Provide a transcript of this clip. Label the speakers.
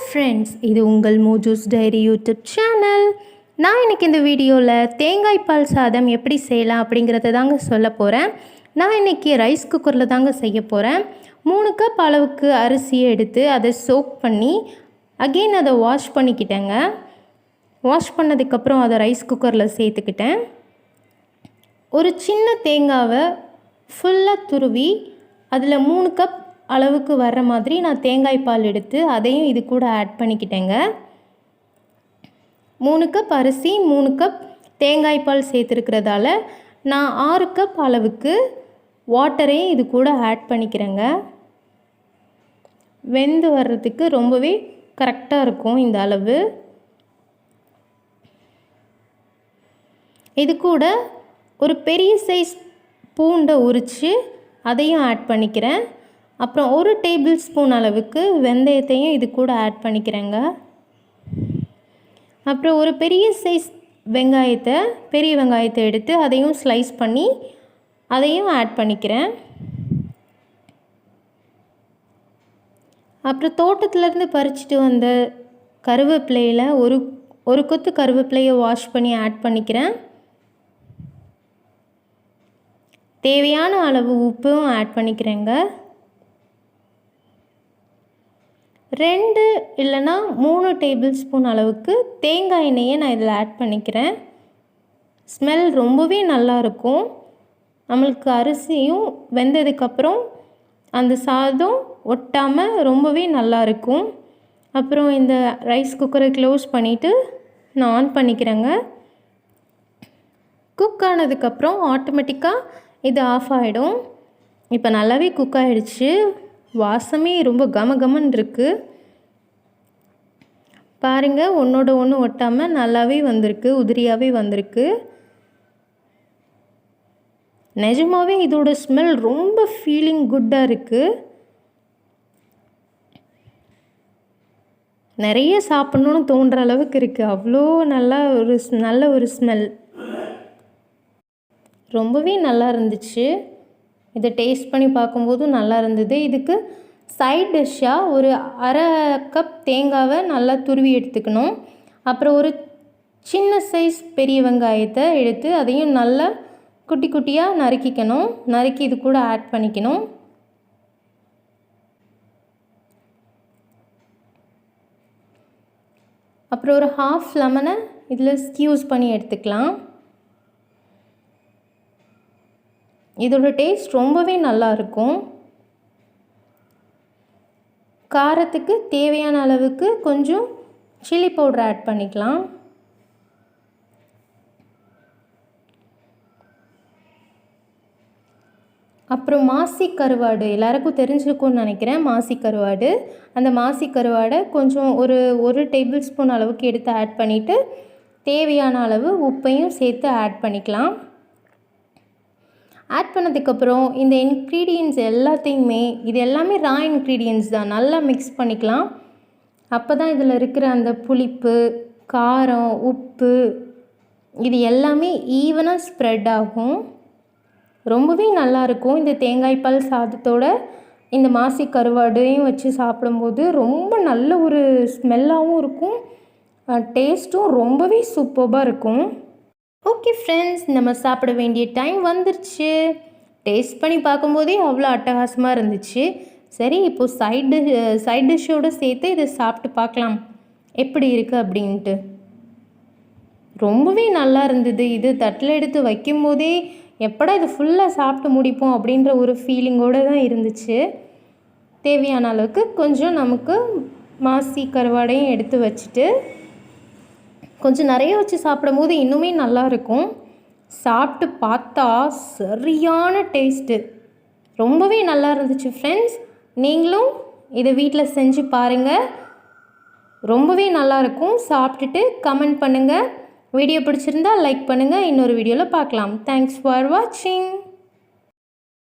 Speaker 1: Friends, இது உங்கள் மோஜூஸ் diary YouTube channel. நான் இன்றைக்கி இந்த வீடியோவில் தேங்காய் பால் சாதம் எப்படி செய்யலாம் அப்படிங்கிறத தாங்க சொல்ல போகிறேன். நான் இன்றைக்கி ரைஸ் குக்கரில் தாங்க செய்ய போகிறேன். 3 கப் அளவுக்கு அரிசியை எடுத்து அதை சோக் பண்ணி அகெயின் அதை வாஷ் பண்ணிக்கிட்டேங்க. வாஷ் பண்ணதுக்கப்புறம் அதை ரைஸ் குக்கரில் சேர்த்துக்கிட்டேன். ஒரு சின்ன தேங்காவை ஃபுல்லாக துருவி அதில் 3 கப் அளவுக்கு வர்ற மாதிரி நான் தேங்காய் பால் எடுத்து அதையும் இது கூட ஆட் பண்ணிக்கிட்டேங்க. 3 கப் அரிசி 3 கப் தேங்காய் பால் சேர்த்துருக்கிறதால நான் 6 கப் அளவுக்கு வாட்டரையும் இது கூட ஆட் பண்ணிக்கிறேங்க. வெந்து வர்றதுக்கு ரொம்பவே கரெக்டாக இருக்கும் இந்த அளவு. இது கூட ஒரு பெரிய சைஸ் பூண்டை உரித்து அதையும் ஆட் பண்ணிக்கிறேன். அப்புறம் 1 டேபிள் ஸ்பூன் அளவுக்கு வெந்தயத்தையும் இது கூட ஆட் பண்ணிக்கிறேங்க. அப்புறம் ஒரு பெரிய சைஸ் பெரிய வெங்காயத்தை எடுத்து அதையும் ஸ்லைஸ் பண்ணி அதையும் ஆட் பண்ணிக்கிறேன். அப்புறம் தோட்டத்திலேருந்து பறிச்சுட்டு வந்த கருவேப்பிலையில் ஒரு கொத்து கருவேப்பிலையை வாஷ் பண்ணி ஆட் பண்ணிக்கிறேன். தேவையான அளவு உப்பும் ஆட் பண்ணிக்கிறேங்க. 2 இல்லைன்னா 3 டேபிள் ஸ்பூன் அளவுக்கு தேங்காய் எண்ணெயை நான் இதில் ஆட் பண்ணிக்கிறேன். ஸ்மெல் ரொம்பவே நல்லாயிருக்கும். நம்மளுக்கு அரிசியும் வெந்ததுக்கப்புறம் அந்த சாதம் ஒட்டாமல் ரொம்பவே நல்லாயிருக்கும். அப்புறம் இந்த ரைஸ் குக்கரை க்ளோஸ் பண்ணிவிட்டு நான் ஆன் பண்ணிக்கிறேங்க. குக் ஆனதுக்கப்புறம் ஆட்டோமேட்டிக்காக இது ஆஃப் ஆகிடும். இப்போ நல்லாவே குக் ஆகிடுச்சு. வாசமே ரொம்ப கமகமன்னு இருக்குது. பாருங்கள், ஒன்றோட ஒன்று ஒட்டாமல் நல்லாவே வந்திருக்கு, உதிரியாகவே வந்திருக்கு. நிஜமாகவே இதோட ஸ்மெல் ரொம்ப ஃபீலிங் குட்டாக இருக்குது. நிறைய சாப்பிட்ணுன்னு தோன்ற அளவுக்கு இருக்குது. அவ்வளோ நல்ல ஒரு ஸ்மெல். ரொம்பவே நல்லா இருந்துச்சு. இதை டேஸ்ட் பண்ணி பார்க்கும்போது நல்லா இருந்தது. இதுக்கு சைட் டிஷ்ஷாக ஒரு அரை கப் தேங்காவை நல்லா துருவி எடுத்துக்கணும். அப்புறம் ஒரு சின்ன சைஸ் பெரிய வெங்காயத்தை எடுத்து அதையும் நல்லா குட்டி குட்டியாக நறுக்கி இது கூட ஆட் பண்ணிக்கணும். அப்புறம் ஒரு ஹாஃப் லெமனை இதில் ஸ்க்யூஸ் பண்ணி எடுத்துக்கலாம். இதோட டேஸ்ட் ரொம்பவே நல்லா இருக்கும். காரத்துக்கு தேவையான அளவுக்கு கொஞ்சம் சில்லி பவுடர் ஆட் பண்ணிக்கலாம். அப்புறம் மாசி கருவாடு எல்லாருக்கும் தெரிஞ்சிருக்கும்னு நினைக்கிறேன். மாசி கருவாடு, அந்த மாசி கருவாடை கொஞ்சம் ஒரு டேபிள் ஸ்பூன் அளவுக்கு எடுத்து ஆட் பண்ணிவிட்டு தேவையான அளவு உப்பையும் சேர்த்து ஆட் பண்ணிக்கலாம். ஆட் பண்ணதுக்கப்புறம் இந்த இன்க்ரீடியன்ட்ஸ் எல்லாத்தையுமே, இது எல்லாமே ரா இன்க்ரீடியன்ட்ஸ் தான், நல்லா மிக்ஸ் பண்ணிக்கலாம். அப்போ தான் இதில் இருக்கிற அந்த புளிப்பு, காரம், உப்பு இது எல்லாமே ஈவனாக ஸ்ப்ரெட் ஆகும். ரொம்பவே நல்லாயிருக்கும். இந்த தேங்காய் பால் சாதத்தோட இந்த மாசி கருவாடையும் வச்சு சாப்பிடும்போது ரொம்ப நல்ல ஒரு ஸ்மெல்லாகவும் இருக்கும். டேஸ்ட்டும் ரொம்பவே சூப்பராக இருக்கும். ஓகே ஃப்ரெண்ட்ஸ், நம்ம சாப்பிட வேண்டிய டைம் வந்துருச்சு. டேஸ்ட் பண்ணி பார்க்கும்போதே அவ்வளோ அட்டகாசமாக இருந்துச்சு. சரி, இப்போது சைட் டிஷ்ஷோடு சேர்த்து இதை சாப்பிட்டு பார்க்கலாம் எப்படி இருக்குது அப்படின்ட்டு. ரொம்பவே நல்லா இருந்தது. இது தட்டில் எடுத்து வைக்கும்போதே எப்படா இது ஃபுல்லாக சாப்பிட்டு முடிப்போம் அப்படின்ற ஒரு ஃபீலிங்கோடு தான் இருந்துச்சு. தேவையான அளவுக்கு கொஞ்சம் நமக்கு மாசி கருவாடையும் எடுத்து வச்சுட்டு கொஞ்சம் நிறைய வச்சு சாப்பிடும்போது இன்னுமே நல்லாயிருக்கும். சாப்பிட்டு பார்த்தா சரியான டேஸ்ட்டு, ரொம்பவே நல்லா இருந்துச்சு ஃப்ரெண்ட்ஸ். நீங்களும் இதை வீட்டில் செஞ்சு பாருங்கள், ரொம்பவே நல்லாயிருக்கும். சாப்பிட்டுட்டு கமெண்ட் பண்ணுங்கள். வீடியோ பிடிச்சிருந்தா லைக் பண்ணுங்கள். இன்னொரு வீடியோவில் பார்க்கலாம். தேங்க்ஸ் ஃபார் வாட்சிங்.